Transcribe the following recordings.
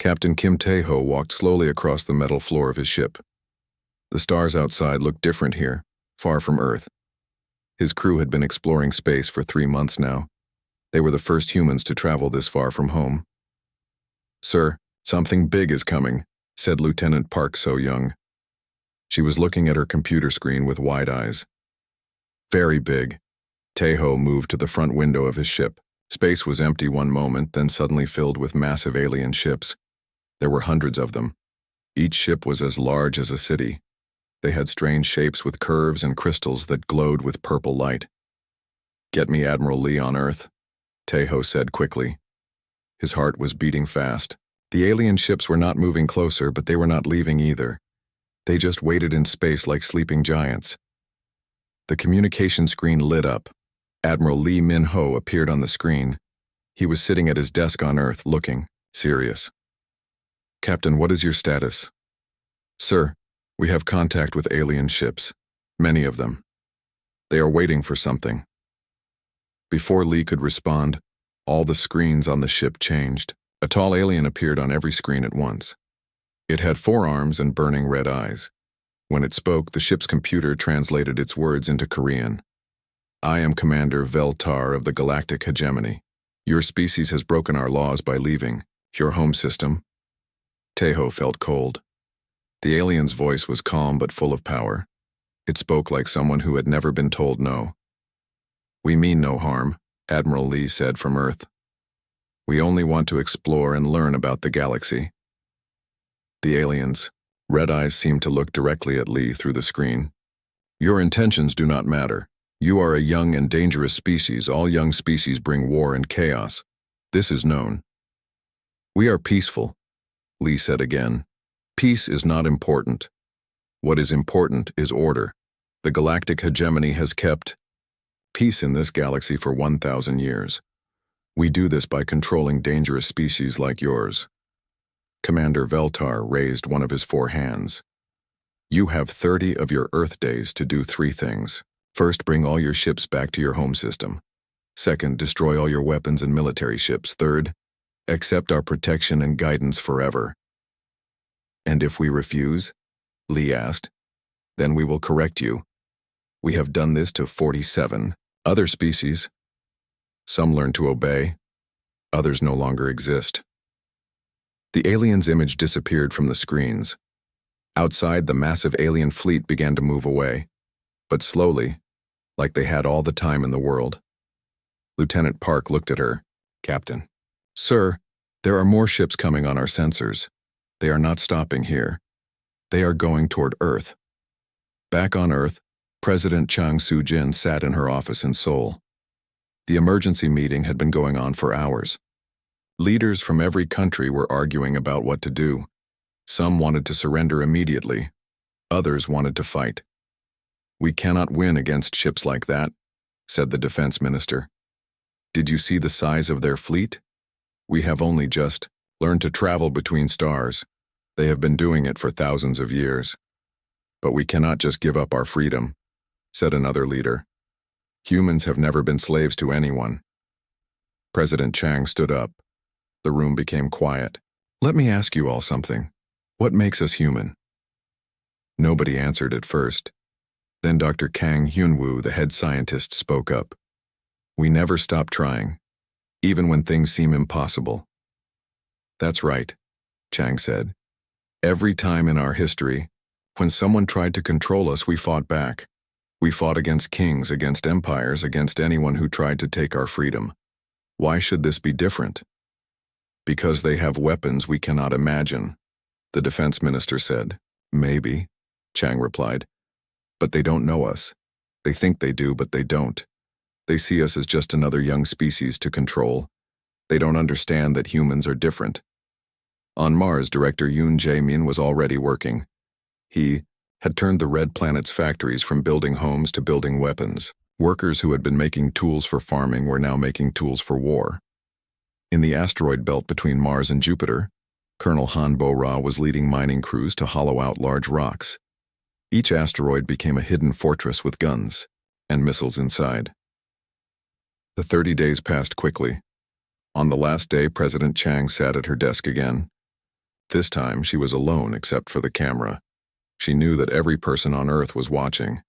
Captain Kim Tae-ho walked slowly across the metal floor of his ship. The stars outside looked different here, far from Earth. His crew had been exploring space for 3 months now. They were the first humans to travel this far from home. "Sir, something big is coming," said Lieutenant Park So-young. She was looking at her computer screen with wide eyes. "Very big." Tae-ho moved to the front window of his ship. Space was empty one moment, then suddenly filled with massive alien ships. There were hundreds of them. Each ship was as large as a city. They had strange shapes with curves and crystals that glowed with purple light. "Get me Admiral Lee on Earth," Tae-ho said quickly. His heart was beating fast. The alien ships were not moving closer, but they were not leaving either. They just waited in space like sleeping giants. The communication screen lit up. Admiral Lee Min-ho appeared on the screen. He was sitting at his desk on Earth, looking serious. "Captain, what is your status?" "Sir, we have contact with alien ships, many of them. They are waiting for something." Before Lee could respond, all the screens on the ship changed. A tall alien appeared on every screen at once. It had 4 arms and burning red eyes. When it spoke, the ship's computer translated its words into Korean. "I am Commander Veltar of the Galactic Hegemony. Your species has broken our laws by leaving your home system." Tae-ho felt cold. The alien's voice was calm but full of power. It spoke like someone who had never been told no. "We mean no harm," Admiral Lee said from Earth. "We only want to explore and learn about the galaxy." The alien's red eyes seemed to look directly at Lee through the screen. "Your intentions do not matter. You are a young and dangerous species. All young species bring war and chaos. This is known." "We are peaceful," Lee said again. "Peace is not important. What is important is order. The Galactic Hegemony has kept peace in this galaxy for 1,000 years. We do this by controlling dangerous species like yours." Commander Veltar raised one of his 4 hands. "You have 30 of your Earth days to do 3 things. First, bring all your ships back to your home system. Second, destroy all your weapons and military ships. Third, accept our protection and guidance forever." "And if we refuse?" Lee asked. "Then we will correct you. We have done this to 47 other species. Some learn to obey. Others no longer exist." The alien's image disappeared from the screens. Outside, the massive alien fleet began to move away, but slowly, like they had all the time in the world. Lieutenant Park looked at her. "Captain." "Sir, there are more ships coming on our sensors. They are not stopping here. They are going toward Earth." Back on Earth, President Chang Soo-jin sat in her office in Seoul. The emergency meeting had been going on for hours. Leaders from every country were arguing about what to do. Some wanted to surrender immediately. Others wanted to fight. "We cannot win against ships like that," said the defense minister. "Did you see the size of their fleet? We have only just learned to travel between stars. They have been doing it for thousands of years. But we cannot just give up our freedom," said another leader. "Humans have never been slaves to anyone." President Chang stood up. The room became quiet. "Let me ask you all something. What makes us human?" Nobody answered at first. Then Dr. Kang Hyun-woo, the head scientist, spoke up. "We never stop trying, even when things seem impossible." "That's right," Chang said. "Every time in our history, when someone tried to control us, we fought back. We fought against kings, against empires, against anyone who tried to take our freedom. Why should this be different?" "Because they have weapons we cannot imagine," the defense minister said. "Maybe," Chang replied. "But they don't know us. They think they do, but they don't. They see us as just another young species to control. They don't understand that humans are different." On Mars, director Yoon Jae-min was already working. He had turned the Red Planet's factories from building homes to building weapons. Workers who had been making tools for farming were now making tools for war. In the asteroid belt between Mars and Jupiter, Colonel Han Bo-ra was leading mining crews to hollow out large rocks. Each asteroid became a hidden fortress with guns and missiles inside. The 30 days passed quickly. On the last day, President Chang sat at her desk again. This time she was alone except for the camera. She knew that every person on Earth was watching.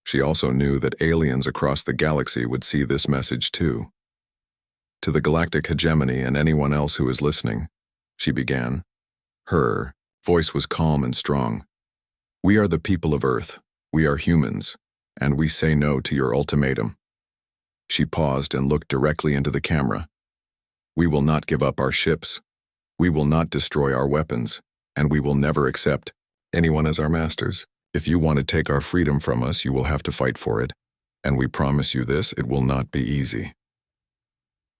She also knew that aliens across the galaxy would see this message too. To the galactic hegemony and anyone else who is listening, she began. Her voice was calm and strong. We are the people of Earth. We are humans, and we say no to your ultimatum. She paused and looked directly into the camera. We will not give up our ships. We will not destroy our weapons, and we will never accept anyone as our masters. If you want to take our freedom from us, you will have to fight for it, and we promise you this, it will not be easy.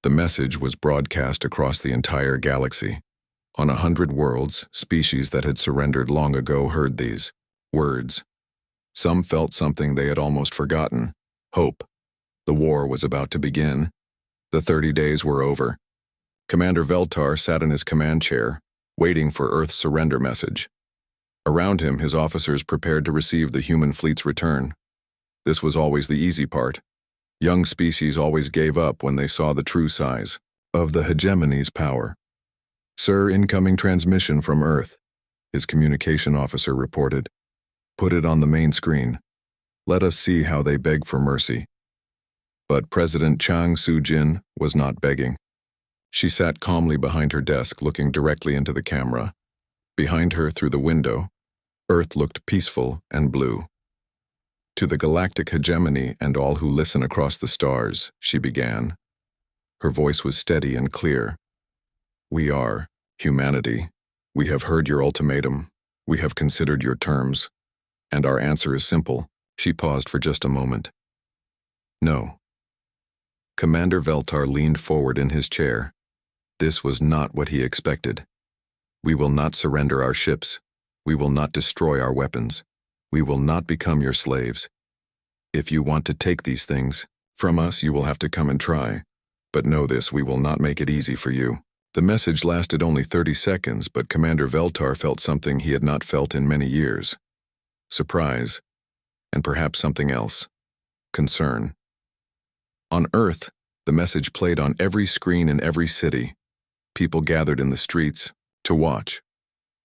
The message was broadcast across the entire galaxy. On 100 worlds, species that had surrendered long ago heard these words. Some felt something they had almost forgotten: hope. The war was about to begin. The 30 days were over. Commander Veltar sat in his command chair, waiting for Earth's surrender message. Around him, his officers prepared to receive the human fleet's return. This was always the easy part. Young species always gave up when they saw the true size of the hegemony's power. Sir, incoming transmission from Earth, his communication officer reported. Put it on the main screen. Let us see how they beg for mercy. But President Chang Soo-jin was not begging. She sat calmly behind her desk, looking directly into the camera. Behind her, through the window, Earth looked peaceful and blue. To the galactic hegemony and all who listen across the stars, she began. Her voice was steady and clear. We are humanity. We have heard your ultimatum. We have considered your terms. And our answer is simple. She paused for just a moment. No. Commander Veltar leaned forward in his chair. This was not what he expected. We will not surrender our ships. We will not destroy our weapons. We will not become your slaves. If you want to take these things from us, you will have to come and try. But know this, we will not make it easy for you. The message lasted only 30 seconds, but Commander Veltar felt something he had not felt in many years. Surprise, and perhaps something else. Concern. On Earth, the message played on every screen in every city. People gathered in the streets to watch.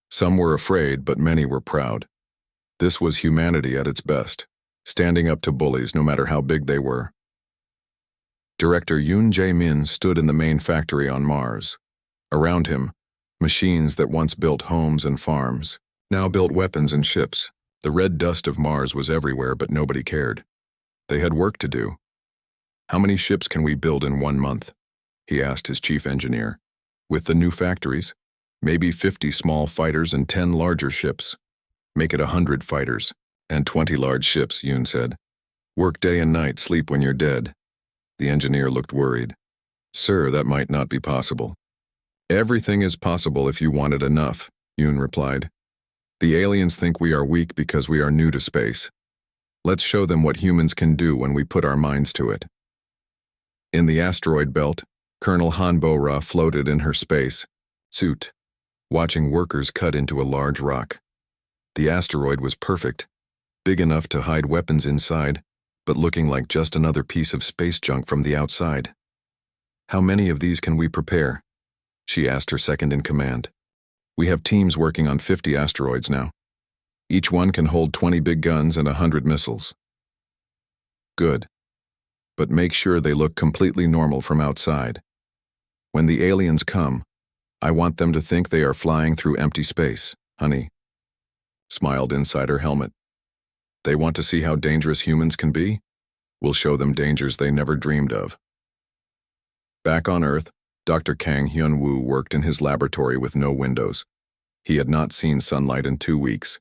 Some were afraid, but many were proud. This was humanity at its best, standing up to bullies no matter how big they were. Director Yoon Jae-min stood in the main factory on Mars. Around him, machines that once built homes and farms now built weapons and ships. The red dust of Mars was everywhere, but nobody cared. They had work to do. How many ships can we build in 1 month? He asked his chief engineer. With the new factories, maybe 50 small fighters and 10 larger ships. Make it 100 fighters and 20 large ships, Yoon said. Work day and night, sleep when you're dead. The engineer looked worried. Sir, that might not be possible. Everything is possible if you want it enough, Yoon replied. The aliens think we are weak because we are new to space. Let's show them what humans can do when we put our minds to it. In the asteroid belt, Colonel Han-Bo-Ra floated in her space suit, watching workers cut into a large rock. The asteroid was perfect, big enough to hide weapons inside, but looking like just another piece of space junk from the outside. How many of these can we prepare? She asked her second in command. We have teams working on 50 asteroids now. Each one can hold 20 big guns and 100 missiles. Good. But make sure they look completely normal from outside. When the aliens come, I want them to think they are flying through empty space, honey. Smiled inside her helmet. They want to see how dangerous humans can be? We'll show them dangers they never dreamed of. Back on Earth, Dr. Kang Hyun-woo worked in his laboratory with no windows. He had not seen sunlight in 2 weeks.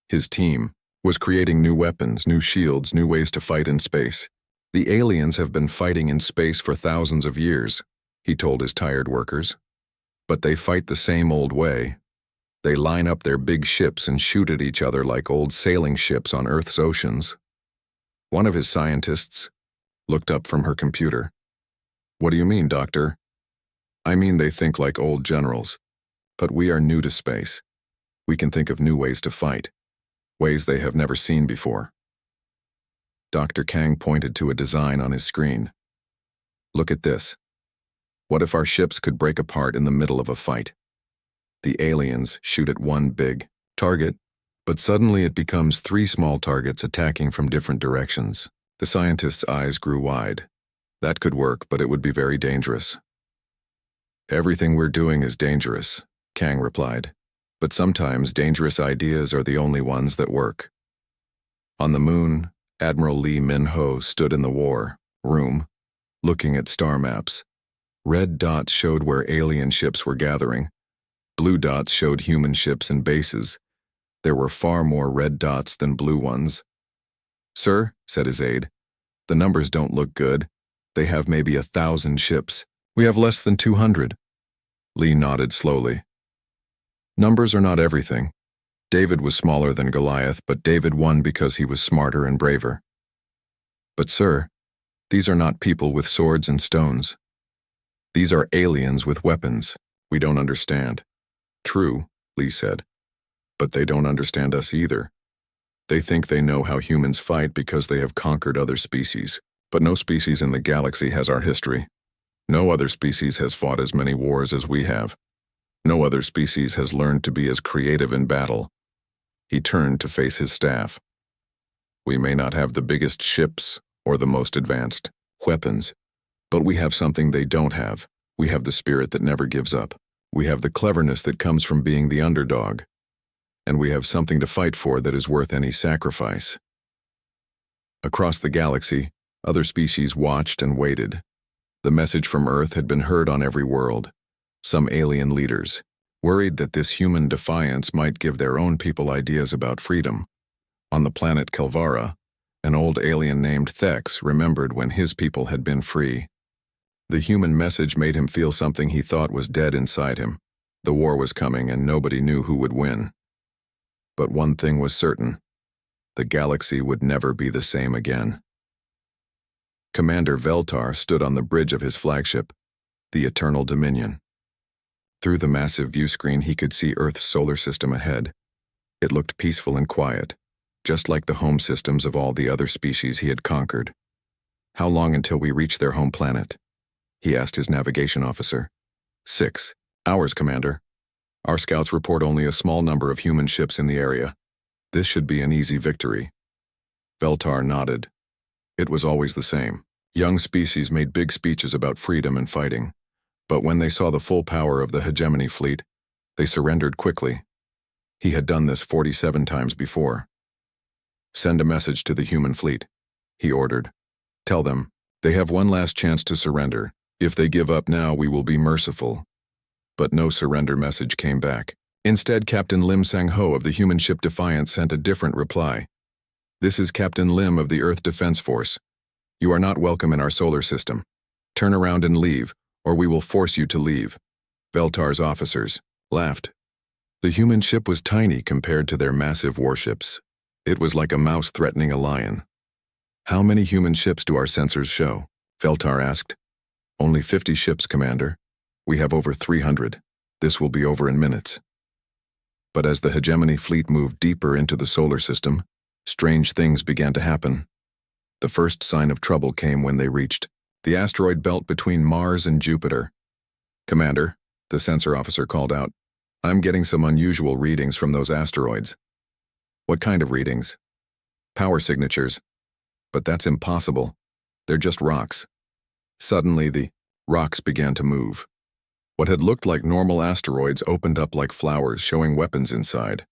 His team was creating new weapons, new shields, new ways to fight in space. The aliens have been fighting in space for thousands of years, he told his tired workers. But they fight the same old way. They line up their big ships and shoot at each other like old sailing ships on Earth's oceans. One of his scientists looked up from her computer. What do you mean, Doctor? I mean they think like old generals. But we are new to space. We can think of new ways to fight, ways they have never seen before. Dr. Kang pointed to a design on his screen. Look at this. What if our ships could break apart in the middle of a fight? The aliens shoot at one big target, but suddenly it becomes three small targets attacking from different directions. The scientist's eyes grew wide. That could work, but it would be very dangerous. Everything we're doing is dangerous, Kang replied. But sometimes dangerous ideas are the only ones that work. On the moon, Admiral Lee Min-ho stood in the war room, looking at star maps. Red dots showed where alien ships were gathering. Blue dots showed human ships and bases. There were far more red dots than blue ones. "Sir," said his aide, "the numbers don't look good. They have maybe 1,000 ships. We have less than 200. Lee nodded slowly. Numbers are not everything. David was smaller than Goliath, but David won because he was smarter and braver. But sir, these are not people with swords and stones. These are aliens with weapons. We don't understand. True, Lee said. But they don't understand us either. They think they know how humans fight because they have conquered other species. But no species in the galaxy has our history. No other species has fought as many wars as we have. No other species has learned to be as creative in battle. He turned to face his staff. We may not have the biggest ships or the most advanced weapons, but we have something they don't have. We have the spirit that never gives up. We have the cleverness that comes from being the underdog. And we have something to fight for that is worth any sacrifice. Across the galaxy, other species watched and waited. The message from Earth had been heard on every world. Some alien leaders, worried that this human defiance might give their own people ideas about freedom. On the planet Kelvara, an old alien named Thex remembered when his people had been free. The human message made him feel something he thought was dead inside him. The war was coming and nobody knew who would win. But one thing was certain. The galaxy would never be the same again. Commander Veltar stood on the bridge of his flagship, the Eternal Dominion. Through the massive view screen he could see Earth's solar system ahead. It looked peaceful and quiet, just like the home systems of all the other species he had conquered. How long until we reach their home planet? He asked his navigation officer. 6 hours, Commander. Our scouts report only a small number of human ships in the area. This should be an easy victory. Veltar nodded. It was always the same. Young species made big speeches about freedom and fighting. But when they saw the full power of the hegemony fleet, they surrendered quickly. He had done this 47 times before. Send a message to the human fleet, he ordered. Tell them, they have one last chance to surrender. If they give up now, we will be merciful. But no surrender message came back. Instead, Captain Lim Sang-ho of the human ship Defiance sent a different reply. This is Captain Lim of the Earth Defense Force. You are not welcome in our solar system. Turn around and leave, or we will force you to leave. Veltar's officers laughed. The human ship was tiny compared to their massive warships. It was like a mouse threatening a lion. How many human ships do our sensors show? Veltar asked. Only 50 ships, Commander. We have over 300. This will be over in minutes. But as the hegemony fleet moved deeper into the solar system, strange things began to happen. The first sign of trouble came when they reached the asteroid belt between Mars and Jupiter. Commander, the sensor officer called out, I'm getting some unusual readings from those asteroids. What kind of readings? Power signatures. But that's impossible. They're just rocks. Suddenly, the rocks began to move. What had looked like normal asteroids opened up like flowers, showing weapons inside.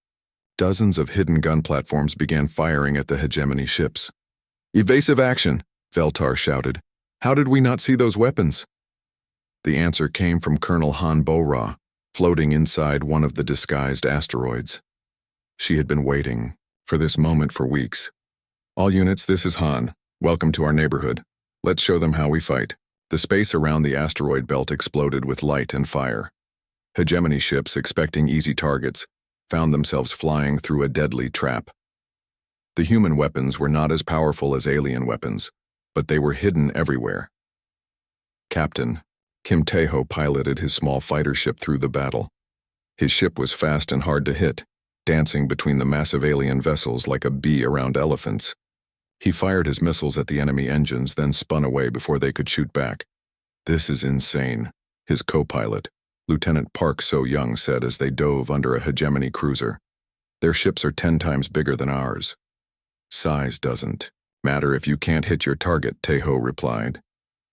Dozens of hidden gun platforms began firing at the hegemony ships. Evasive action, Veltar shouted. How did we not see those weapons? The answer came from Colonel Han Bo-Ra, floating inside one of the disguised asteroids. She had been waiting for this moment for weeks. All units, this is Han. Welcome to our neighborhood. Let's show them how we fight. The space around the asteroid belt exploded with light and fire. Hegemony ships, expecting easy targets, found themselves flying through a deadly trap. The human weapons were not as powerful as alien weapons, but they were hidden everywhere. Captain Kim Tae-ho piloted his small fighter ship through the battle. His ship was fast and hard to hit, dancing between the massive alien vessels like a bee around elephants. He fired his missiles at the enemy engines, then spun away before they could shoot back. This is insane, his co-pilot, Lieutenant Park So-young said as they dove under a hegemony cruiser. Their ships are 10 times bigger than ours. Size doesn't matter if you can't hit your target, Tejo replied.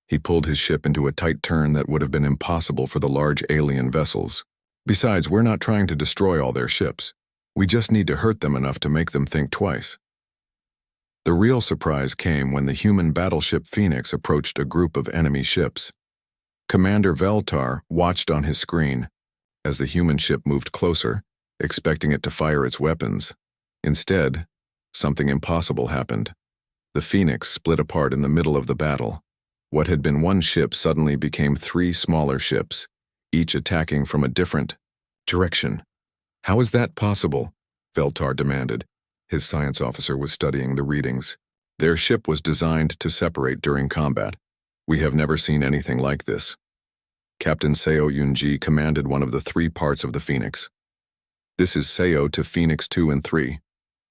He pulled his ship into a tight turn that would have been impossible for the large alien vessels. Besides, we're not trying to destroy all their ships. We just need to hurt them enough to make them think twice. The real surprise came when the human battleship Phoenix approached a group of enemy ships. Commander Veltar watched on his screen as the human ship moved closer, expecting it to fire its weapons. Instead, something impossible happened. The Phoenix split apart in the middle of the battle. What had been one ship suddenly became 3 smaller ships, each attacking from a different direction. How is that possible? Veltar demanded. His science officer was studying the readings. Their ship was designed to separate during combat. We have never seen anything like this. Captain Seo Yunji commanded one of the 3 parts of the Phoenix. This is Seo to Phoenix 2 and 3.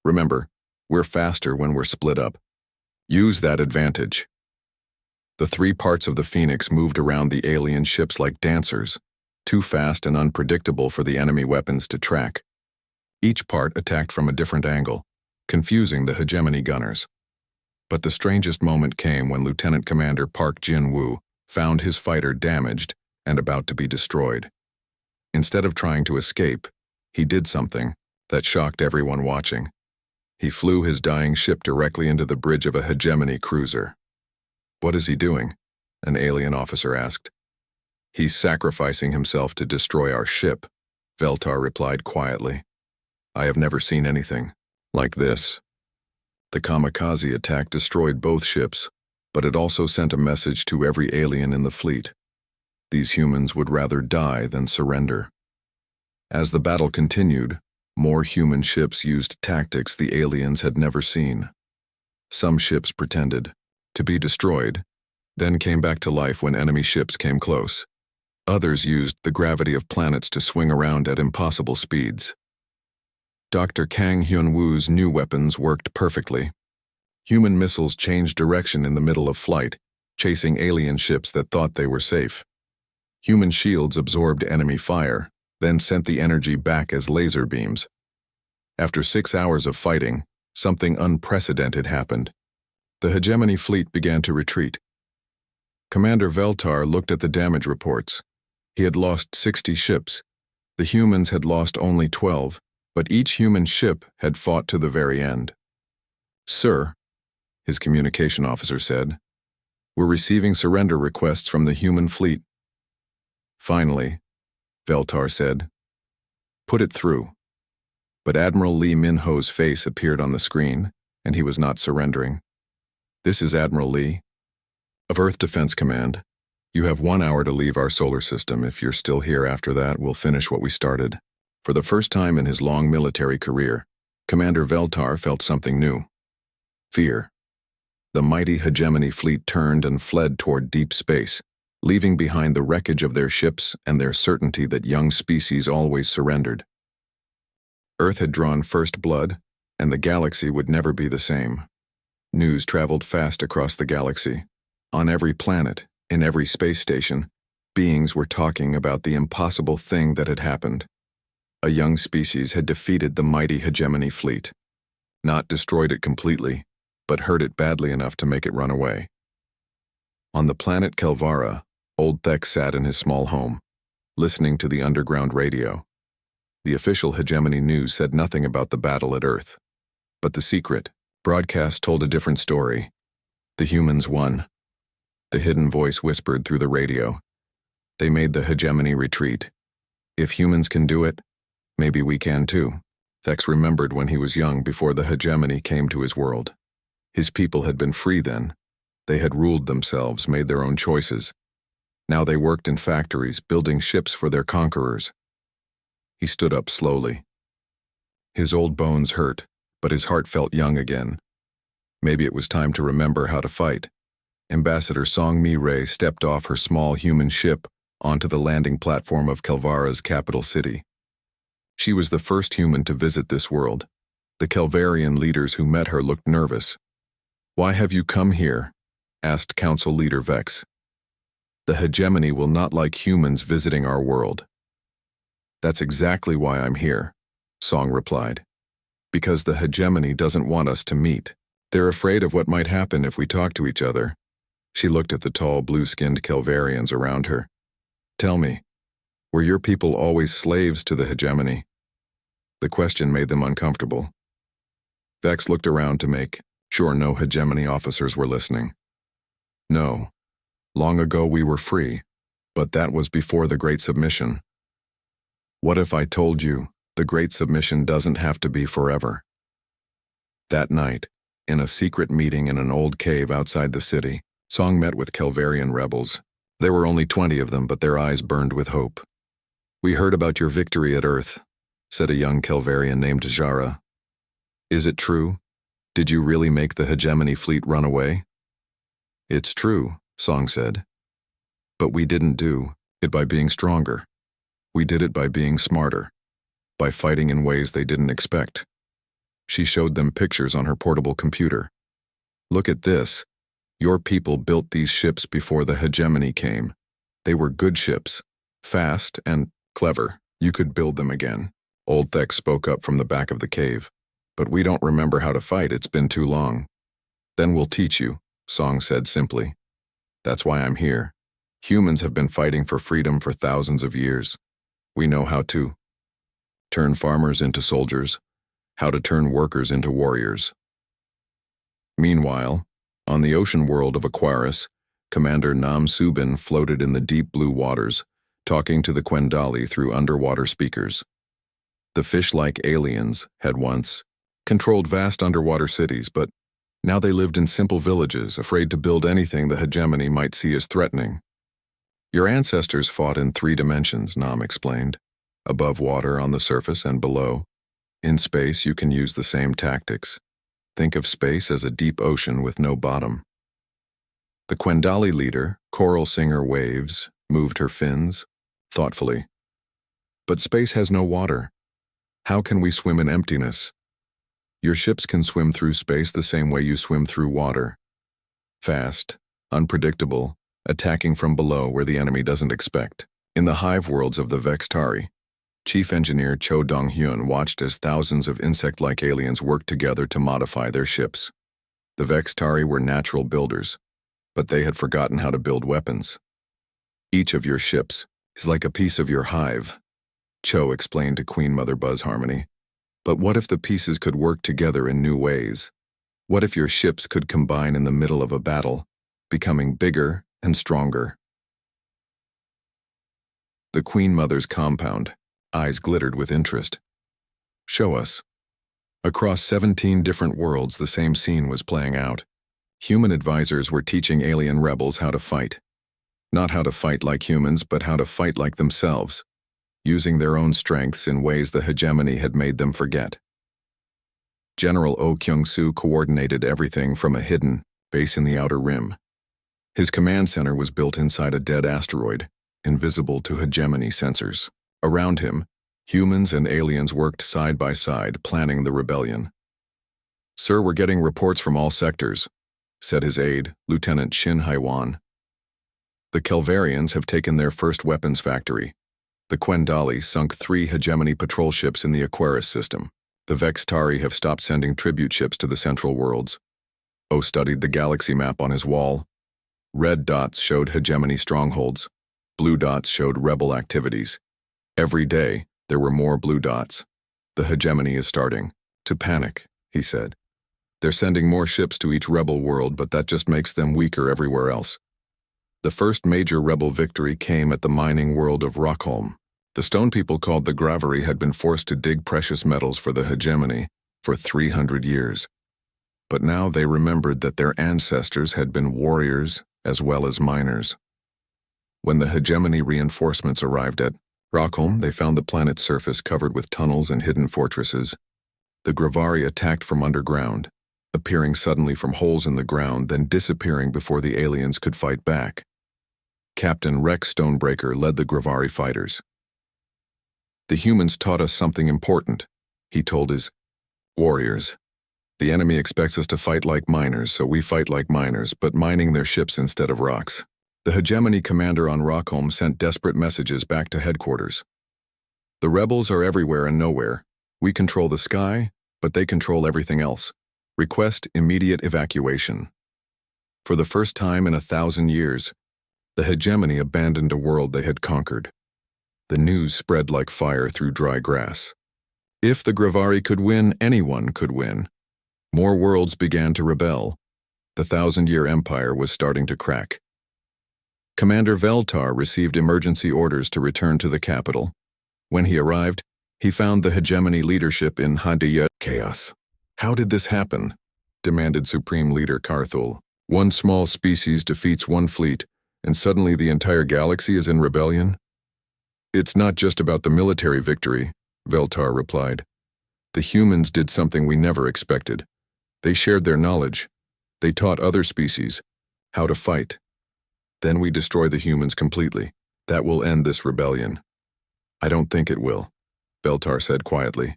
Remember, we're faster when we're split up. Use that advantage. The 3 parts of the Phoenix moved around the alien ships like dancers, too fast and unpredictable for the enemy weapons to track. Each part attacked from a different angle, confusing the hegemony gunners. But the strangest moment came when Lieutenant Commander Park Jin-woo found his fighter damaged and about to be destroyed. Instead of trying to escape, he did something that shocked everyone watching. He flew his dying ship directly into the bridge of a hegemony cruiser. What is he doing? An alien officer asked. He's sacrificing himself to destroy our ship, Veltar replied quietly. I have never seen anything like this. The kamikaze attack destroyed both ships, but it also sent a message to every alien in the fleet. These humans would rather die than surrender. As the battle continued, more human ships used tactics the aliens had never seen. Some ships pretended to be destroyed, then came back to life when enemy ships came close. Others used the gravity of planets to swing around at impossible speeds. Dr. Kang Hyun-woo's new weapons worked perfectly. Human missiles changed direction in the middle of flight, chasing alien ships that thought they were safe. Human shields absorbed enemy fire, then sent the energy back as laser beams. After 6 hours of fighting, something unprecedented happened. The hegemony fleet began to retreat. Commander Veltar looked at the damage reports. He had lost 60 ships. The humans had lost only 12, but each human ship had fought to the very end. Sir, his communication officer said, we're receiving surrender requests from the human fleet. Finally, Veltar said, put it through. But Admiral Lee Min-ho's face appeared on the screen, and he was not surrendering. This is Admiral Lee. Of Earth Defense Command. You have 1 hour to leave our solar system. If you're still here after that, we'll finish what we started. For the first time in his long military career, Commander Veltar felt something new. Fear. The mighty hegemony fleet turned and fled toward deep space, leaving behind the wreckage of their ships and their certainty that young species always surrendered. Earth had drawn first blood, and the galaxy would never be the same. News traveled fast across the galaxy. On every planet, in every space station, beings were talking about the impossible thing that had happened. A young species had defeated the mighty hegemony fleet. Not destroyed it completely, but hurt it badly enough to make it run away. On the planet Kelvara, Old Thek sat in his small home, listening to the underground radio. The official hegemony news said nothing about the battle at Earth. But the secret broadcast told a different story. The humans won. The hidden voice whispered through the radio. They made the hegemony retreat. If humans can do it, maybe we can too. Thex remembered when he was young before the hegemony came to his world. His people had been free then. They had ruled themselves, made their own choices. Now they worked in factories, building ships for their conquerors. He stood up slowly. His old bones hurt, but his heart felt young again. Maybe it was time to remember how to fight. Ambassador Song Mi-rae stepped off her small human ship onto the landing platform of Kelvara's capital city. She was the first human to visit this world. The Kelvarian leaders who met her looked nervous. "Why have you come here?" asked Council Leader Vex. "The hegemony will not like humans visiting our world," That's exactly why I'm here, Song replied. Because the hegemony doesn't want us to meet. They're afraid of what might happen if we talk to each other. She looked at the tall, blue-skinned Kelvarians around her. Tell me, were your people always slaves to the hegemony? The question made them uncomfortable. Vex looked around to make sure no hegemony officers were listening. No. Long ago we were free, but that was before the Great Submission. What if I told you the Great Submission doesn't have to be forever? That night, in a secret meeting in an old cave outside the city, Song met with Kelvarian rebels. There were only 20 of them, but their eyes burned with hope. We heard about your victory at Earth, said a young Kelvarian named Jara. Is it true? Did you really make the hegemony fleet run away? It's true, Song said. But we didn't do it by being stronger. We did it by being smarter, by fighting in ways they didn't expect. She showed them pictures on her portable computer. Look at this. Your people built these ships before the hegemony came. They were good ships, fast and clever. You could build them again. Old Thek spoke up from the back of the cave. But we don't remember how to fight, it's been too long. Then we'll teach you, Song said simply. That's why I'm here. Humans have been fighting for freedom for thousands of years. We know how to turn farmers into soldiers, how to turn workers into warriors. Meanwhile, on the ocean world of Aquarius, Commander Nam Subin floated in the deep blue waters, talking to the Quendali through underwater speakers. The fish-like aliens had once controlled vast underwater cities, but now they lived in simple villages, afraid to build anything the hegemony might see as threatening. Your ancestors fought in 3 dimensions, Nam explained. Above water, on the surface, and below. In space, you can use the same tactics. Think of space as a deep ocean with no bottom. The Quendali leader, Coral Singer Waves, moved her fins, thoughtfully. But space has no water. How can we swim in emptiness? Your ships can swim through space the same way you swim through water. Fast, unpredictable, attacking from below where the enemy doesn't expect. In the hive worlds of the Vextari, Chief Engineer Cho Dong-hyun watched as thousands of insect-like aliens worked together to modify their ships. The Vextari were natural builders, but they had forgotten how to build weapons. Each of your ships is like a piece of your hive, Cho explained to Queen Mother Buzz Harmony. But what if the pieces could work together in new ways? What if your ships could combine in the middle of a battle, becoming bigger and stronger? The Queen Mother's compound, eyes glittered with interest. Show us. Across 17 different worlds, the same scene was playing out. Human advisors were teaching alien rebels how to fight. Not how to fight like humans, but how to fight like themselves, using their own strengths in ways the hegemony had made them forget. General Oh Kyung-soo coordinated everything from a hidden base in the Outer Rim. His command center was built inside a dead asteroid, invisible to hegemony sensors. Around him, humans and aliens worked side by side, planning the rebellion. Sir, we're getting reports from all sectors, said his aide, Lieutenant Shin Haiwan. The Kelvarians have taken their first weapons factory. The Quendali sunk 3 hegemony patrol ships in the Aquarius system. The Vextari have stopped sending tribute ships to the central worlds. O studied the galaxy map on his wall. Red dots showed hegemony strongholds. Blue dots showed rebel activities. Every day, there were more blue dots. The hegemony is starting to panic, he said. They're sending more ships to each rebel world, but that just makes them weaker everywhere else. The first major rebel victory came at the mining world of Rockholm. The stone people called the Gravery had been forced to dig precious metals for the hegemony for 300 years. But now they remembered that their ancestors had been warriors as well as miners. When the hegemony reinforcements arrived at Rockholm, they found the planet's surface covered with tunnels and hidden fortresses. The Gravari attacked from underground, appearing suddenly from holes in the ground, then disappearing before the aliens could fight back. Captain Rex Stonebreaker led the Gravari fighters. The humans taught us something important, he told his warriors. The enemy expects us to fight like miners, so we fight like miners, but mining their ships instead of rocks. The hegemony commander on Rockholm sent desperate messages back to headquarters. The rebels are everywhere and nowhere. We control the sky, but they control everything else. Request immediate evacuation. For the first time in 1,000 years, the hegemony abandoned a world they had conquered. The news spread like fire through dry grass. If the Grivari could win, anyone could win. More worlds began to rebel. The 1,000-year empire was starting to crack. Commander Veltar received emergency orders to return to the capital. When he arrived, he found the hegemony leadership in Hadiyat chaos. How did this happen? Demanded Supreme Leader Carthul. One small species defeats one fleet, and suddenly the entire galaxy is in rebellion? It's not just about the military victory, Veltar replied. The humans did something we never expected. They shared their knowledge. They taught other species how to fight. Then we destroy the humans completely. That will end this rebellion. I don't think it will, Veltar said quietly.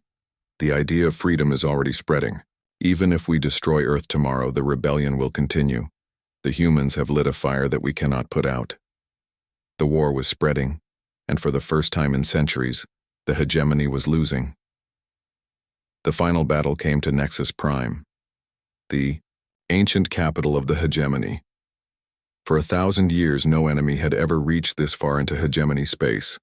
The idea of freedom is already spreading. Even if we destroy Earth tomorrow, the rebellion will continue. The humans have lit a fire that we cannot put out. The war was spreading, and for the first time in centuries, the hegemony was losing. The final battle came to Nexus Prime, the ancient capital of the hegemony. For 1,000 years, no enemy had ever reached this far into hegemony space.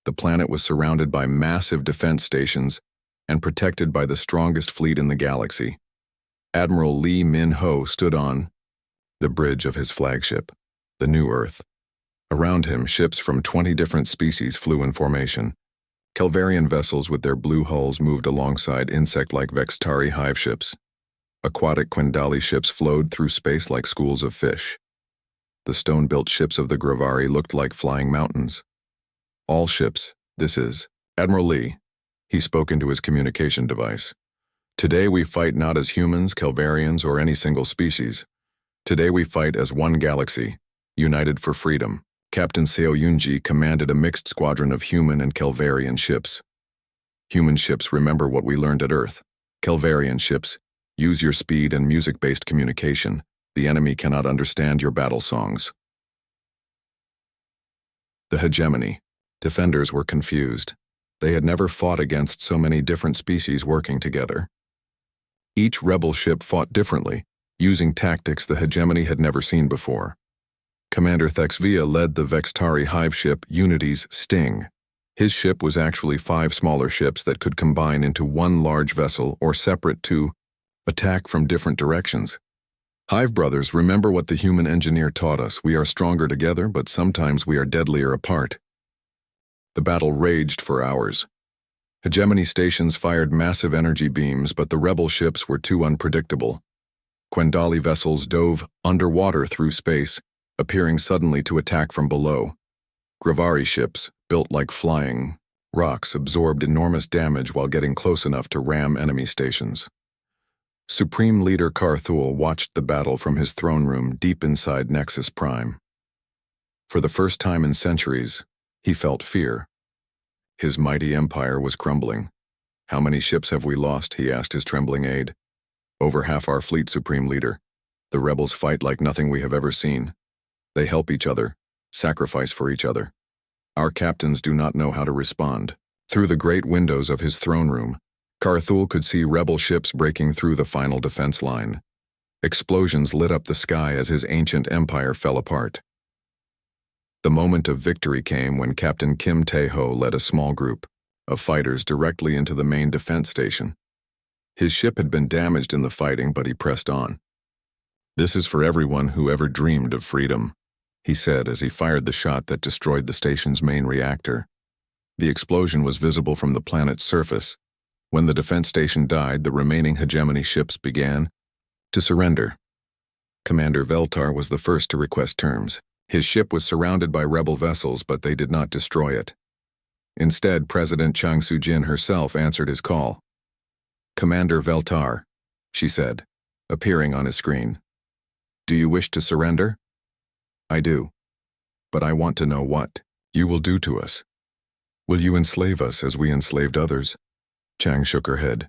The planet was surrounded by massive defense stations and protected by the strongest fleet in the galaxy. Admiral Lee Min-ho stood on the bridge of his flagship, the New Earth. Around him, ships from 20 different species flew in formation. Kelvarian vessels with their blue hulls moved alongside insect-like Vextari hive ships. Aquatic Quindali ships flowed through space like schools of fish. The stone-built ships of the Grivari looked like flying mountains. All ships, this is Admiral Lee. He spoke into his communication device. Today we fight not as humans, Kelvarians, or any single species. Today we fight as one galaxy, united for freedom. Captain Seo Yunji commanded a mixed squadron of human and Kelvarian ships. Human ships remember what we learned at Earth. Kelvarian ships, use your speed and music-based communication. The enemy cannot understand your battle songs. The hegemony. Defenders were confused. They had never fought against so many different species working together. Each rebel ship fought differently, using tactics the hegemony had never seen before. Commander Thexvia led the Vextari hive ship Unity's Sting. His ship was actually 5 smaller ships that could combine into one large vessel or separate to attack from different directions. Hive brothers, remember what the human engineer taught us. We are stronger together, but sometimes we are deadlier apart. The battle raged for hours. Hegemony stations fired massive energy beams, but the rebel ships were too unpredictable. Quindali vessels dove underwater through space, appearing suddenly to attack from below. Grivari ships, built like flying rocks, absorbed enormous damage while getting close enough to ram enemy stations. Supreme Leader Carthul watched the battle from his throne room deep inside Nexus Prime. For the first time in centuries, he felt fear. His mighty empire was crumbling. How many ships have we lost? He asked his trembling aide. Over half our fleet, Supreme Leader. The rebels fight like nothing we have ever seen. They help each other, sacrifice for each other. Our captains do not know how to respond. Through the great windows of his throne room, Carthul could see rebel ships breaking through the final defense line. Explosions lit up the sky as his ancient empire fell apart. The moment of victory came when Captain Kim Tae-ho led a small group of fighters directly into the main defense station. His ship had been damaged in the fighting, but he pressed on. "This is for everyone who ever dreamed of freedom," he said as he fired the shot that destroyed the station's main reactor. The explosion was visible from the planet's surface. When the defense station died, the remaining hegemony ships began to surrender. Commander Veltar was the first to request terms. His ship was surrounded by rebel vessels, but they did not destroy it. Instead, President Chang Soo-jin herself answered his call. "Commander Veltar," she said, appearing on his screen. "Do you wish to surrender?" "I do. But I want to know what you will do to us. Will you enslave us as we enslaved others?" Chang shook her head.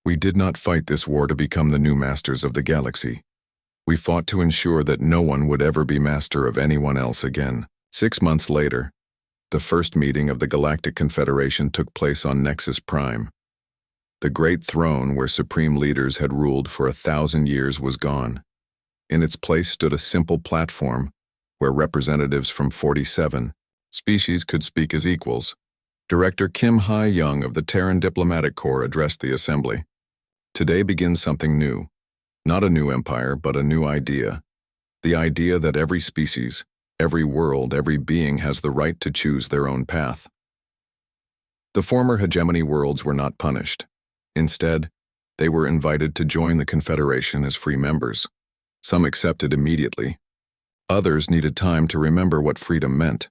"We did not fight this war to become the new masters of the galaxy. We fought to ensure that no one would ever be master of anyone else again." 6 months later, The first meeting of the Galactic Confederation took place on Nexus Prime. The great throne where supreme leaders had ruled for 1,000 years was gone. In its place stood a simple platform where representatives from 47 species could speak as equals. Director Kim Ha-young of the Terran Diplomatic Corps addressed the assembly. Today begins something new. Not a new empire, but a new idea. The idea that every species, every world, every being has the right to choose their own path. The former hegemony worlds were not punished. Instead, they were invited to join the Confederation as free members. Some accepted immediately. Others needed time to remember what freedom meant.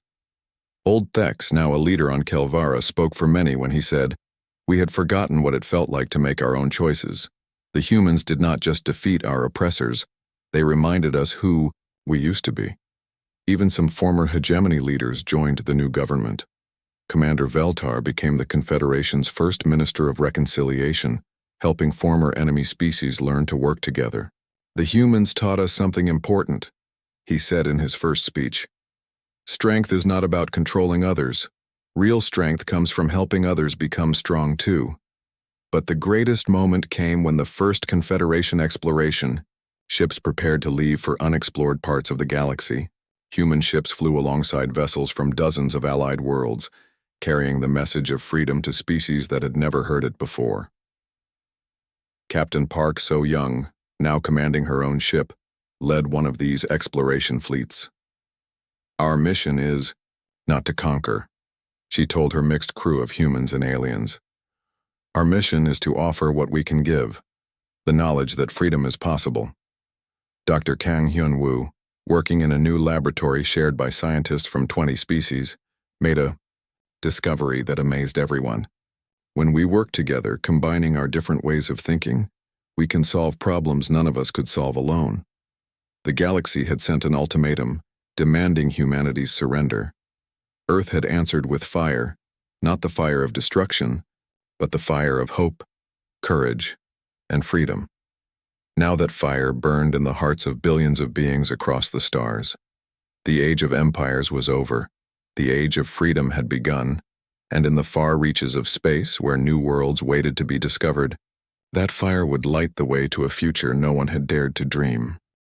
Old Thex, now a leader on Kelvara, spoke for many when he said, "We had forgotten what it felt like to make our own choices. The humans did not just defeat our oppressors, they reminded us who we used to be." Even some former hegemony leaders joined the new government. Commander Veltar became the Confederation's first Minister of Reconciliation, helping former enemy species learn to work together. "The humans taught us something important," he said in his first speech. "Strength is not about controlling others. Real strength comes from helping others become strong too." But the greatest moment came when the first Confederation exploration, ships prepared to leave for unexplored parts of the galaxy. Human ships flew alongside vessels from dozens of allied worlds, carrying the message of freedom to species that had never heard it before. Captain Park So-young, now commanding her own ship, led one of these exploration fleets. "Our mission is not to conquer," she told her mixed crew of humans and aliens. "Our mission is to offer what we can give, the knowledge that freedom is possible." Dr. Kang Hyun-woo, working in a new laboratory shared by scientists from 20 species, made a discovery that amazed everyone. When we work together, combining our different ways of thinking, we can solve problems none of us could solve alone. The galaxy had sent an ultimatum, demanding humanity's surrender. Earth had answered with fire, not the fire of destruction, but the fire of hope, courage, and freedom. Now that fire burned in the hearts of billions of beings across the stars. The age of empires was over, the age of freedom had begun, and in the far reaches of space, where new worlds waited to be discovered, that fire would light the way to a future no one had dared to dream.